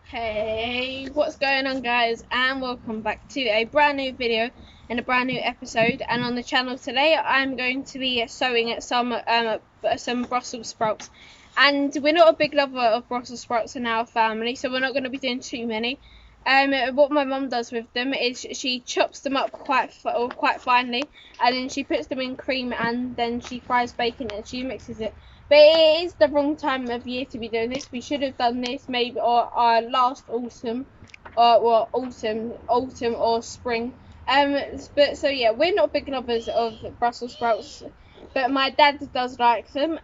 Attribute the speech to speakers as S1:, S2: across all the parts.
S1: Hey, what's going on, guys, and welcome back to a brand new video and a brand new episode. And on the channel today I'm going to be sowing at some Brussels sprouts, and we're not a big lover of Brussels sprouts in our family, so we're not going to be doing too many. What my mum does with them is she chops them up quite finely, and then she puts them in cream, and then she fries bacon and she mixes it. But it is the wrong time of year to be doing this. We should have done this maybe last autumn, autumn or spring. But so yeah, we're not big lovers of Brussels sprouts, but my dad does like them.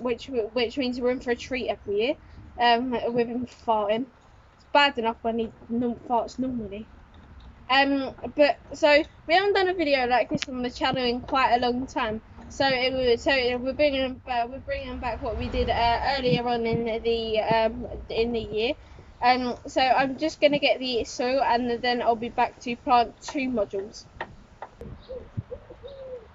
S1: Which means we're in for a treat every year. With him farting. It's bad enough when he farts normally. But so we haven't done a video like this on the channel in quite a long time. So we're bringing back what we did earlier on in the year. So I'm just gonna get the soil, and then I'll be back to plant 2 modules.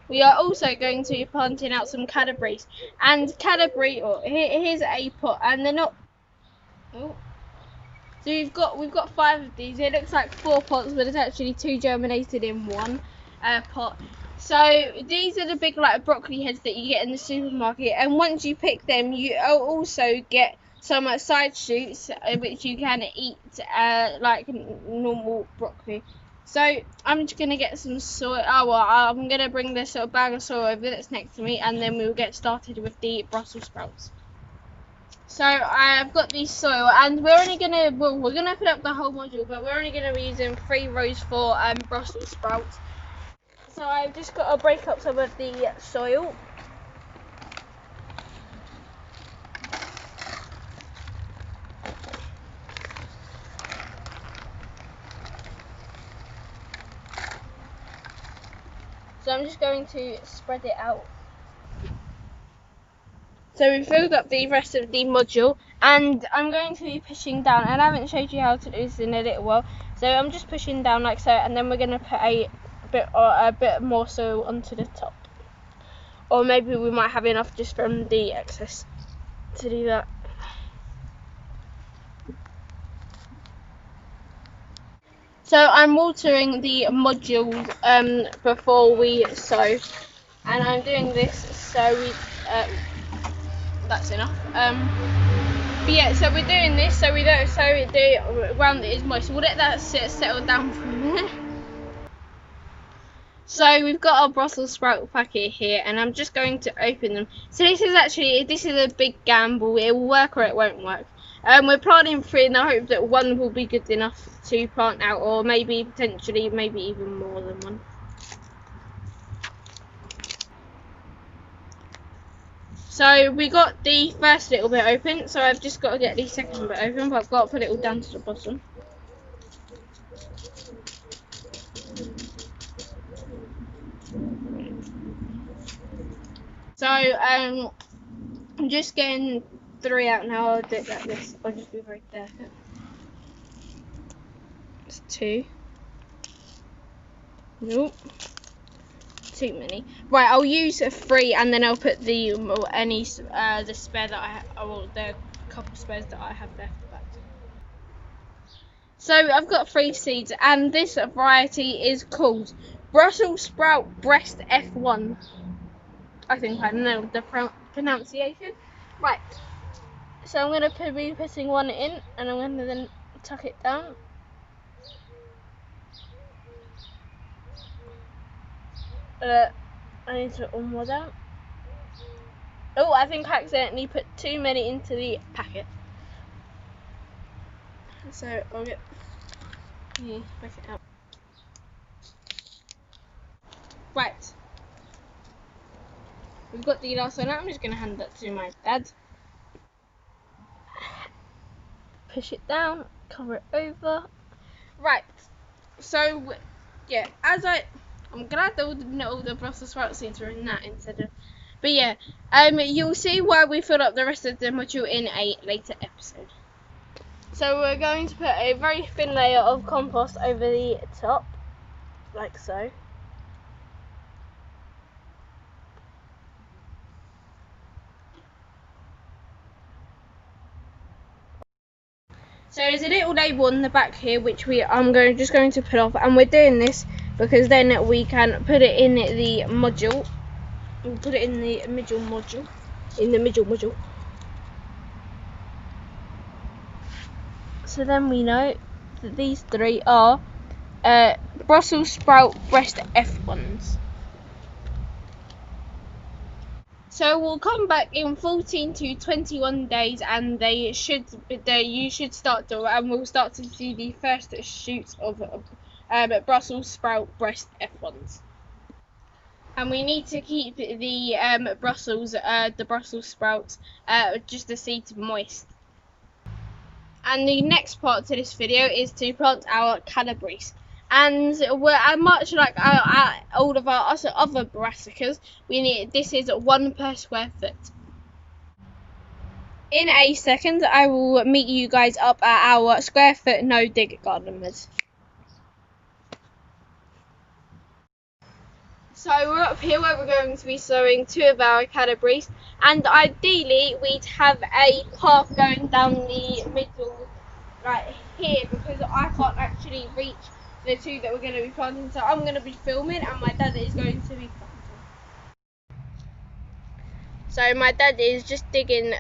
S1: We are also going to be planting out some calabrese, and calabrese. Here's a pot, and they're not. Oh. So we've got 5 of these. It looks like 4 pots, but it's actually 2 germinated in one pot. So these are the big like broccoli heads that you get in the supermarket, and once you pick them, you also get some side shoots which you can eat like normal broccoli. So I'm just gonna get some soil. Oh well, I'm gonna bring this sort of bag of soil over that's next to me, and then we'll get started with the Brussels sprouts. So I've got the soil, and we're gonna put up the whole module, but we're only gonna be using 3 rows for Brussels sprouts. So I've just got to break up some of the soil. So I'm just going to spread it out. So we've filled up the rest of the module, and I'm going to be pushing down, and I haven't showed you how to do this in a little while, so I'm just pushing down like so, and then we're going to put a bit more soil onto the top, or maybe we might have enough just from the excess to do that. So I'm watering the modules before we sow, and I'm doing this so we that's enough. But yeah, so we're doing this so we don't the ground that is moist. We'll let that settle down for a minute. So we've got our Brussels sprout packet here, and I'm just going to open them. So this is a big gamble. It will work or it won't work. We're planting 3 in the hope that 1 will be good enough to plant out, or maybe potentially maybe even more than 1. So we got the first little bit open, so I've just got to get the second bit open, but I've got to put it all down to the bottom. So I'm just getting 3 out now. I'll do it like this. I'll just be very delicate. It's 2. Nope. Too many. Right, I'll use 3, and then I'll put the spare that the couple spares that I have left back. So I've got 3 seeds, and this variety is called Brussels sprout breast F1. I think I know the pronunciation. Right. So I'm going to be putting 1 in, and I'm going to then tuck it down. I need to put 1 more down. Oh, I think I accidentally put too many into the packet. So I'll get back it out. Right. We've got the last one out. I'm just going to hand that to my dad. Push it down, cover it over. Right. So, yeah, I'm glad that all the Brussels sprout seeds are in that instead of. But yeah, you'll see why we fill up the rest of the module in a later episode. So we're going to put a very thin layer of compost over the top, like so. So there's a little label on the back here which I'm just going to put off, and we're doing this because then we can put it in the module. We'll put it in the middle module. So then we know that these three are Brussels sprout breast F1s. So we'll come back in 14 to 21 days, and you should start to, and we'll start to see the first shoots of Brussels sprout breast F1s. And we need to keep the Brussels sprouts, just the seeds moist. And the next part to this video is to plant our calabrese. And we're much like all of our other brassicas. This is 1 per square foot. In a second, I will meet you guys up at our square foot no dig garden beds. So we're up here where we're going to be sowing 2 of our calabrese, and ideally we'd have a path going down the middle right here, because I can't actually reach the 2 that we're going to be planting, so I'm going to be filming and my dad is going to be planting. So my dad is just digging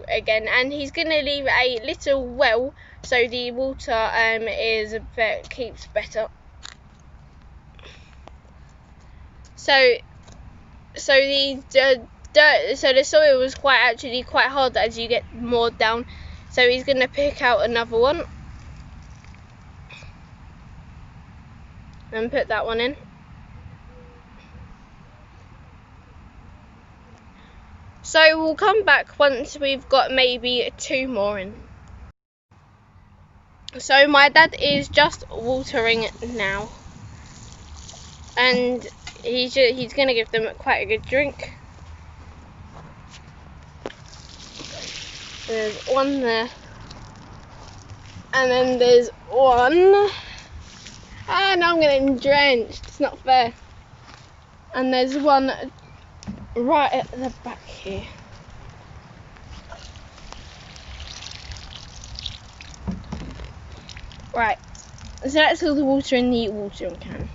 S1: again, and he's going to leave a little well so the water keeps better. So the soil was quite hard as you get more down. So he's going to pick out another one and put that one in. So we'll come back once we've got maybe 2 more in. So my dad is just watering now, and he's going to give them quite a good drink. There's one there, and then there's one, and I'm getting drenched, it's not fair. And there's one right at the back here. Right, so that's all the water in the watering can.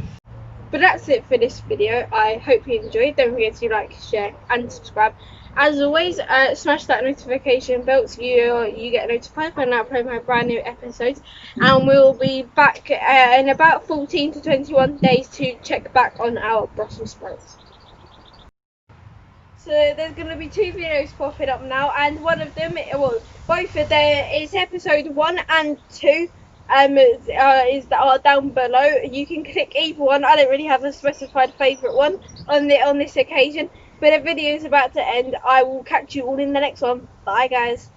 S1: But that's it for this video. I hope you enjoyed. Don't forget to like, share and subscribe. As always, smash that notification bell so you get notified when I upload my brand new episodes. And we'll be back in about 14 to 21 days to check back on our Brussels sprouts. So there's going to be 2 videos popping up now, and one of them, both of them is episode 1 and 2. Are down below. You can click either one. I don't really have a specified favourite one on this occasion, but the video is about to end. I will catch you all in the next one. Bye guys.